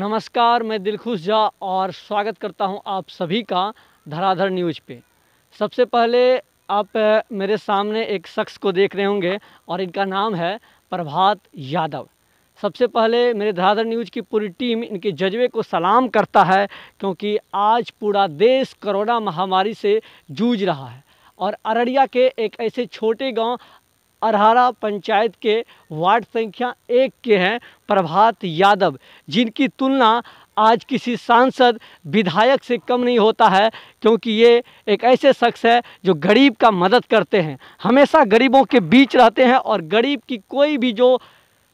नमस्कार, मैं दिलखुश झा और स्वागत करता हूं आप सभी का धराधर न्यूज़ पे। सबसे पहले आप मेरे सामने एक शख्स को देख रहे होंगे और इनका नाम है प्रभात यादव। सबसे पहले मेरे धराधर न्यूज़ की पूरी टीम इनके जज्बे को सलाम करता है, क्योंकि आज पूरा देश कोरोना महामारी से जूझ रहा है और अररिया के एक ऐसे छोटे गांव अरहरा पंचायत के वार्ड संख्या 1 के हैं प्रभात यादव, जिनकी तुलना आज किसी सांसद विधायक से कम नहीं होता है, क्योंकि ये एक ऐसे शख्स है जो गरीब का मदद करते हैं, हमेशा गरीबों के बीच रहते हैं और गरीब की कोई भी जो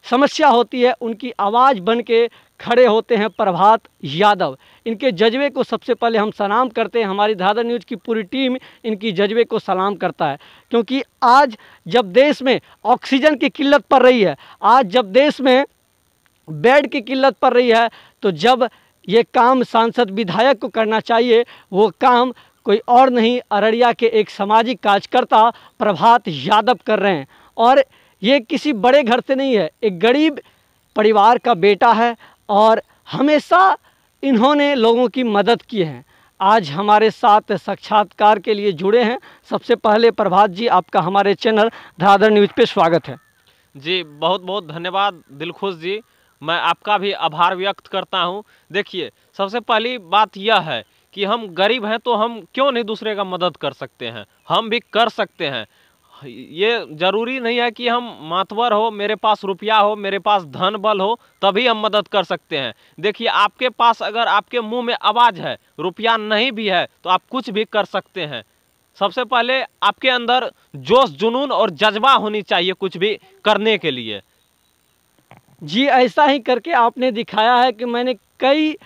समस्या होती है उनकी आवाज़ बन के खड़े होते हैं प्रभात यादव। इनके जज्बे को सबसे पहले हम सलाम करते हैं, हमारी धराधर न्यूज़ की पूरी टीम इनकी जज्बे को सलाम करता है, क्योंकि आज जब देश में ऑक्सीजन की किल्लत पड़ रही है, आज जब देश में बेड की किल्लत पड़ रही है, तो जब ये काम सांसद विधायक को करना चाहिए, वो काम कोई और नहीं अररिया के एक सामाजिक कार्यकर्ता प्रभात यादव कर रहे हैं। और ये किसी बड़े घर से नहीं है, एक गरीब परिवार का बेटा है और हमेशा इन्होंने लोगों की मदद की है। आज हमारे साथ साक्षात्कार के लिए जुड़े हैं। सबसे पहले प्रभात जी, आपका हमारे चैनल धराधर न्यूज़ पे स्वागत है। जी बहुत बहुत धन्यवाद दिलखुश जी, मैं आपका भी आभार व्यक्त करता हूं। देखिए, सबसे पहली बात यह है कि हम गरीब हैं तो हम क्यों नहीं दूसरे का मदद कर सकते हैं, हम भी कर सकते हैं। ये ज़रूरी नहीं है कि हम मातवर हो, मेरे पास रुपया हो, मेरे पास धन बल हो तभी हम मदद कर सकते हैं। देखिए, आपके पास अगर आपके मुंह में आवाज़ है, रुपया नहीं भी है, तो आप कुछ भी कर सकते हैं। सबसे पहले आपके अंदर जोश, जुनून और जज्बा होनी चाहिए कुछ भी करने के लिए। जी, ऐसा ही करके आपने दिखाया है कि मैंने कई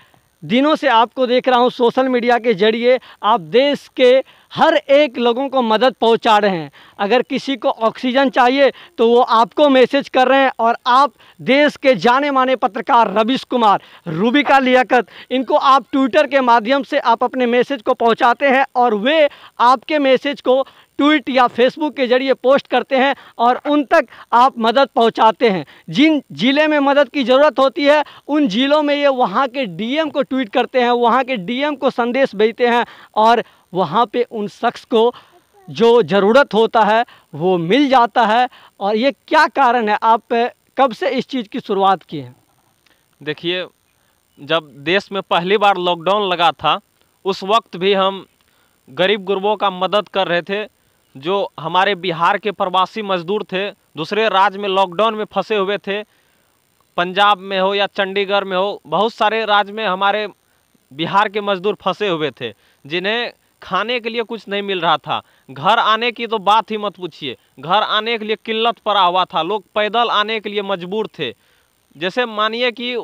दिनों से आपको देख रहा हूँ सोशल मीडिया के जरिए आप देश के हर एक लोगों को मदद पहुंचा रहे हैं। अगर किसी को ऑक्सीजन चाहिए तो वो आपको मैसेज कर रहे हैं और आप देश के जाने माने पत्रकार रवीश कुमार, रूबिका लियाकत, इनको आप ट्विटर के माध्यम से आप अपने मैसेज को पहुंचाते हैं और वे आपके मैसेज को ट्वीट या फेसबुक के जरिए पोस्ट करते हैं और उन तक आप मदद पहुंचाते हैं। जिन ज़िले में मदद की ज़रूरत होती है उन ज़िलों में ये वहाँ के डीएम को ट्वीट करते हैं, वहाँ के डीएम को संदेश भेजते हैं और वहाँ पे उन शख्स को जो ज़रूरत होता है वो मिल जाता है। और ये क्या कारण है, आप कब से इस चीज़ की शुरुआत की है? देखिए, जब देश में पहली बार लॉकडाउन लगा था उस वक्त भी हम गरीब गुरबों का मदद कर रहे थे। जो हमारे बिहार के प्रवासी मजदूर थे, दूसरे राज्य में लॉकडाउन में फंसे हुए थे, पंजाब में हो या चंडीगढ़ में हो, बहुत सारे राज्य में हमारे बिहार के मजदूर फंसे हुए थे, जिन्हें खाने के लिए कुछ नहीं मिल रहा था। घर आने की तो बात ही मत पूछिए, घर आने के लिए किल्लत पड़ा हुआ था, लोग पैदल आने के लिए मजबूर थे। जैसे मानिए कि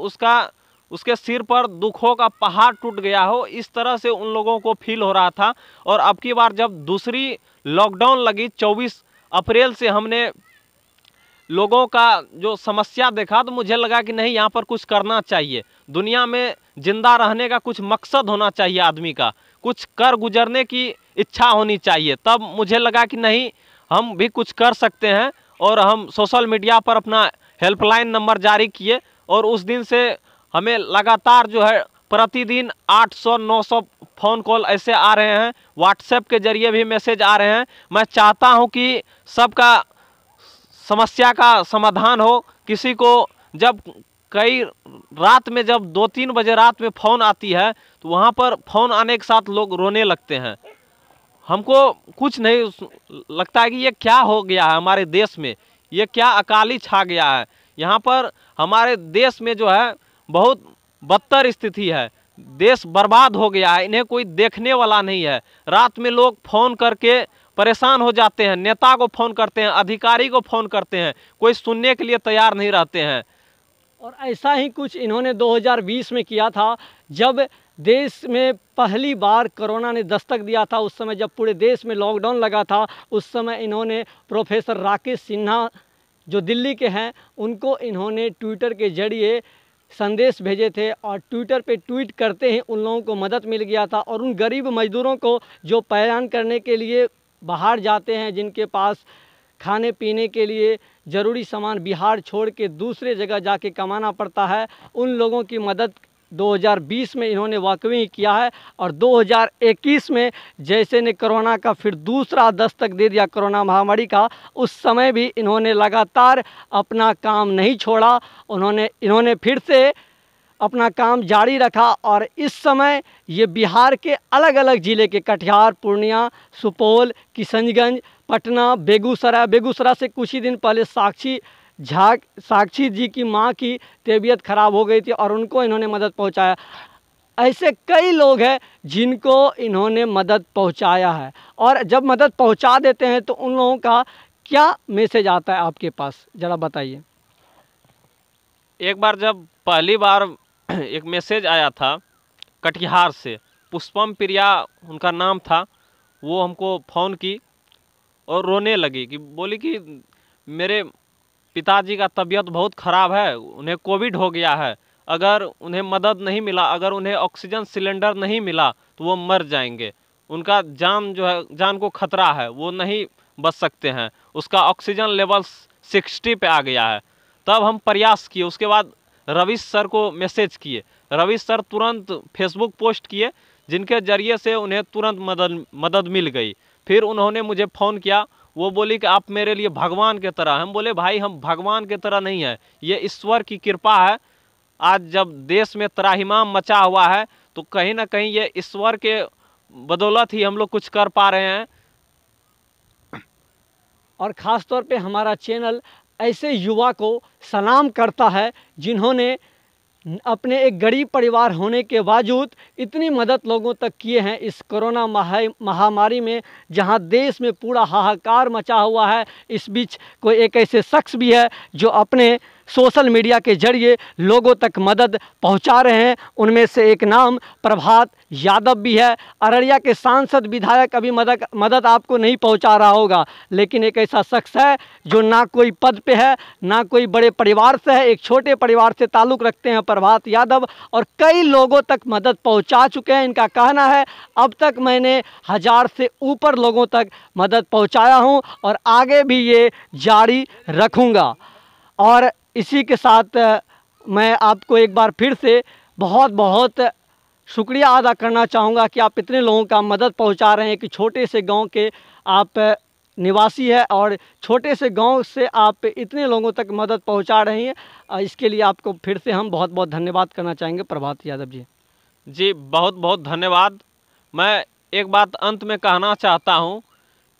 उसके सिर पर दुखों का पहाड़ टूट गया हो, इस तरह से उन लोगों को फील हो रहा था। और अब की बार जब दूसरी लॉकडाउन लगी 24 अप्रैल से, हमने लोगों का जो समस्या देखा तो मुझे लगा कि नहीं, यहाँ पर कुछ करना चाहिए। दुनिया में जिंदा रहने का कुछ मकसद होना चाहिए, आदमी का कुछ कर गुजरने की इच्छा होनी चाहिए। तब मुझे लगा कि नहीं, हम भी कुछ कर सकते हैं और हम सोशल मीडिया पर अपना हेल्पलाइन नंबर जारी किए और उस दिन से हमें लगातार जो है प्रतिदिन 800-900 फ़ोन कॉल ऐसे आ रहे हैं, व्हाट्सएप के जरिए भी मैसेज आ रहे हैं। मैं चाहता हूं कि सबका समस्या का समाधान हो। किसी को जब कई रात में जब 2-3 बजे रात में फ़ोन आती है तो वहां पर फ़ोन आने के साथ लोग रोने लगते हैं। हमको कुछ नहीं लगता है कि ये क्या हो गया है हमारे देश में, ये क्या अकाली छा गया है। यहाँ पर हमारे देश में जो है बहुत बदतर स्थिति है, देश बर्बाद हो गया है, इन्हें कोई देखने वाला नहीं है। रात में लोग फ़ोन करके परेशान हो जाते हैं, नेता को फ़ोन करते हैं, अधिकारी को फ़ोन करते हैं, कोई सुनने के लिए तैयार नहीं रहते हैं। और ऐसा ही कुछ इन्होंने 2020 में किया था, जब देश में पहली बार कोरोना ने दस्तक दिया था। उस समय जब पूरे देश में लॉकडाउन लगा था, उस समय इन्होंने प्रोफेसर राकेश सिन्हा जो दिल्ली के हैं, उनको इन्होंने ट्विटर के जरिए संदेश भेजे थे और ट्विटर पे ट्वीट करते ही उन लोगों को मदद मिल गया था। और उन गरीब मजदूरों को जो पहचान करने के लिए बाहर जाते हैं, जिनके पास खाने पीने के लिए ज़रूरी सामान बिहार छोड़ के दूसरे जगह जाके कमाना पड़ता है, उन लोगों की मदद 2020 में इन्होंने वाकई किया है और 2021 में जैसे ने कोरोना का फिर दूसरा दस्तक दे दिया कोरोना महामारी का, उस समय भी इन्होंने लगातार अपना काम नहीं छोड़ा। इन्होंने फिर से अपना काम जारी रखा और इस समय ये बिहार के अलग अलग ज़िले के कटिहार, पूर्णिया, सुपौल, किशनगंज, पटना, बेगूसराय से कुछ ही दिन पहले साक्षी जी की मां की तबीयत खराब हो गई थी और उनको इन्होंने मदद पहुंचाया। ऐसे कई लोग हैं जिनको इन्होंने मदद पहुंचाया है और जब मदद पहुंचा देते हैं तो उन लोगों का क्या मैसेज आता है आपके पास, ज़रा बताइए। एक बार जब पहली बार एक मैसेज आया था कटिहार से, पुष्पम प्रिया उनका नाम था, वो हमको फ़ोन की और रोने लगी कि बोली कि मेरे पिताजी का तबीयत बहुत ख़राब है, उन्हें कोविड हो गया है, अगर उन्हें मदद नहीं मिला, अगर उन्हें ऑक्सीजन सिलेंडर नहीं मिला तो वो मर जाएंगे, उनका जान जो है, जान को खतरा है, वो नहीं बच सकते हैं, उसका ऑक्सीजन लेवल 60 पे आ गया है। तब हम प्रयास किए, उसके बाद रवीश सर को मैसेज किए, रवीश सर तुरंत फेसबुक पोस्ट किए जिनके ज़रिए से उन्हें तुरंत मदद मिल गई। फिर उन्होंने मुझे फ़ोन किया, वो बोली कि आप मेरे लिए भगवान के तरह। हम बोले भाई हम भगवान के तरह नहीं है, ये ईश्वर की कृपा है। आज जब देश में त्राहिमाम मचा हुआ है तो कहीं ना कहीं ये ईश्वर के बदौलत ही हम लोग कुछ कर पा रहे हैं। और ख़ास तौर पे हमारा चैनल ऐसे युवा को सलाम करता है जिन्होंने अपने एक गरीब परिवार होने के बावजूद इतनी मदद लोगों तक किए हैं इस कोरोना महामारी में, जहां देश में पूरा हाहाकार मचा हुआ है। इस बीच कोई एक ऐसे शख्स भी है जो अपने सोशल मीडिया के जरिए लोगों तक मदद पहुंचा रहे हैं। उनमें से एक नाम प्रभात यादव भी है। अररिया के सांसद विधायक अभी मदद आपको नहीं पहुंचा रहा होगा, लेकिन एक ऐसा शख्स है जो ना कोई पद पे है, ना कोई बड़े परिवार से है, एक छोटे परिवार से ताल्लुक़ रखते हैं प्रभात यादव, और कई लोगों तक मदद पहुंचा चुके हैं। इनका कहना है अब तक मैंने 1000 से ऊपर लोगों तक मदद पहुंचाया हूं और आगे भी ये जारी रखूँगा। और इसी के साथ मैं आपको एक बार फिर से बहुत बहुत शुक्रिया अदा करना चाहूँगा कि आप इतने लोगों का मदद पहुँचा रहे हैं कि छोटे से गांव के आप निवासी है और छोटे से गांव से आप इतने लोगों तक मदद पहुँचा रहे हैं। इसके लिए आपको फिर से हम बहुत बहुत धन्यवाद करना चाहेंगे प्रभात यादव जी। जी बहुत बहुत धन्यवाद। मैं एक बात अंत में कहना चाहता हूँ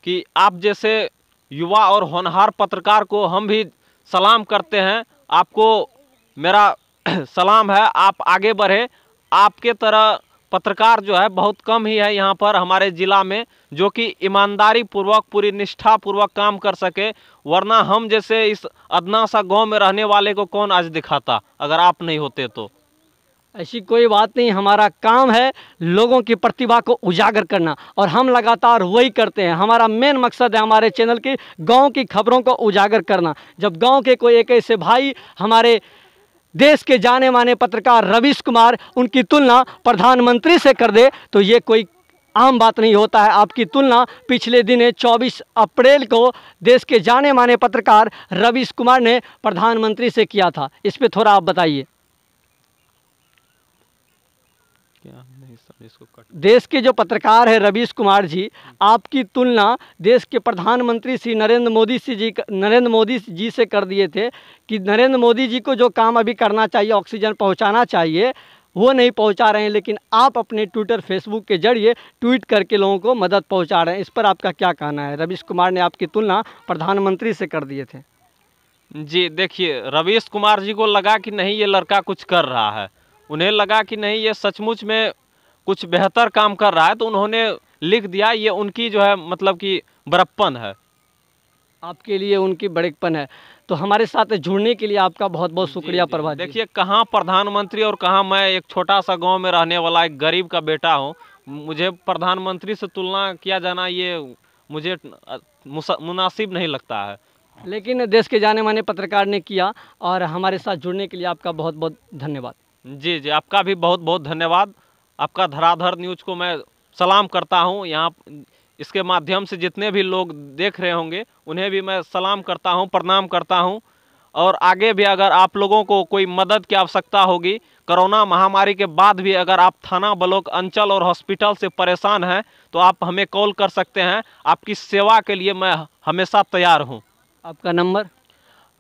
कि आप जैसे युवा और होनहार पत्रकार को हम भी सलाम करते हैं। आपको मेरा सलाम है, आप आगे बढ़े। आपके तरह पत्रकार जो है बहुत कम ही है यहाँ पर हमारे ज़िला में जो कि ईमानदारी पूर्वक पूरी निष्ठा पूर्वक काम कर सके, वरना हम जैसे इस अदना सा गांव में रहने वाले को कौन आज दिखाता अगर आप नहीं होते तो। ऐसी कोई बात नहीं, हमारा काम है लोगों की प्रतिभा को उजागर करना और हम लगातार वही करते हैं। हमारा मेन मकसद है हमारे चैनल की गांव की खबरों को उजागर करना। जब गांव के कोई एक ऐसे भाई हमारे देश के जाने माने पत्रकार रवीश कुमार उनकी तुलना प्रधानमंत्री से कर दे तो ये कोई आम बात नहीं होता है। आपकी तुलना पिछले दिन 24 अप्रैल को देश के जाने माने पत्रकार रवीश कुमार ने प्रधानमंत्री से किया था। इस पर थोड़ा आप बताइए। देश के जो पत्रकार है रवीश कुमार जी, आपकी तुलना देश के प्रधानमंत्री श्री नरेंद्र मोदी जी से कर दिए थे कि नरेंद्र मोदी जी को जो काम अभी करना चाहिए, ऑक्सीजन पहुंचाना चाहिए, वो नहीं पहुंचा रहे हैं, लेकिन आप अपने ट्विटर फेसबुक के जरिए ट्वीट करके लोगों को मदद पहुंचा रहे हैं। इस पर आपका क्या कहना है? रवीश कुमार ने आपकी तुलना प्रधानमंत्री से कर दिए थे। जी देखिए, रवीश कुमार जी को लगा कि नहीं ये लड़का कुछ कर रहा है, उन्हें लगा कि नहीं ये सचमुच में कुछ बेहतर काम कर रहा है, तो उन्होंने लिख दिया। ये उनकी जो है मतलब कि बड़प्पन है। आपके लिए उनकी बड़प्पन है। तो हमारे साथ जुड़ने के लिए आपका बहुत बहुत शुक्रिया प्रभात जी। देखिए कहाँ प्रधानमंत्री और कहाँ मैं एक छोटा सा गांव में रहने वाला एक गरीब का बेटा हूँ, मुझे प्रधानमंत्री से तुलना किया जाना ये मुझे मुनासिब नहीं लगता है। लेकिन देश के जाने माने पत्रकार ने किया और हमारे साथ जुड़ने के लिए आपका बहुत बहुत धन्यवाद। जी जी, आपका भी बहुत बहुत धन्यवाद। आपका धराधर न्यूज़ को मैं सलाम करता हूँ। यहाँ इसके माध्यम से जितने भी लोग देख रहे होंगे उन्हें भी मैं सलाम करता हूँ, प्रणाम करता हूँ। और आगे भी अगर आप लोगों को कोई मदद की आवश्यकता होगी, कोरोना महामारी के बाद भी अगर आप थाना, ब्लॉक, अंचल और हॉस्पिटल से परेशान हैं तो आप हमें कॉल कर सकते हैं। आपकी सेवा के लिए मैं हमेशा तैयार हूँ। आपका नंबर?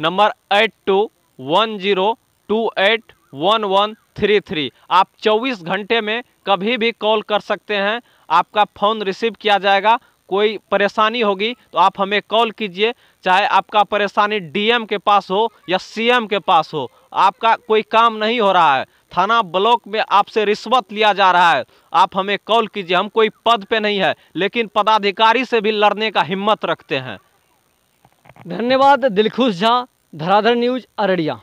नंबर 8210281133। आप 24 घंटे में कभी भी कॉल कर सकते हैं, आपका फ़ोन रिसीव किया जाएगा। कोई परेशानी होगी तो आप हमें कॉल कीजिए, चाहे आपका परेशानी डीएम के पास हो या सीएम के पास हो। आपका कोई काम नहीं हो रहा है, थाना ब्लॉक में आपसे रिश्वत लिया जा रहा है, आप हमें कॉल कीजिए। हम कोई पद पे नहीं है, लेकिन पदाधिकारी से भी लड़ने का हिम्मत रखते हैं। धन्यवाद। दिलखुश झा, धराधर न्यूज, अररिया।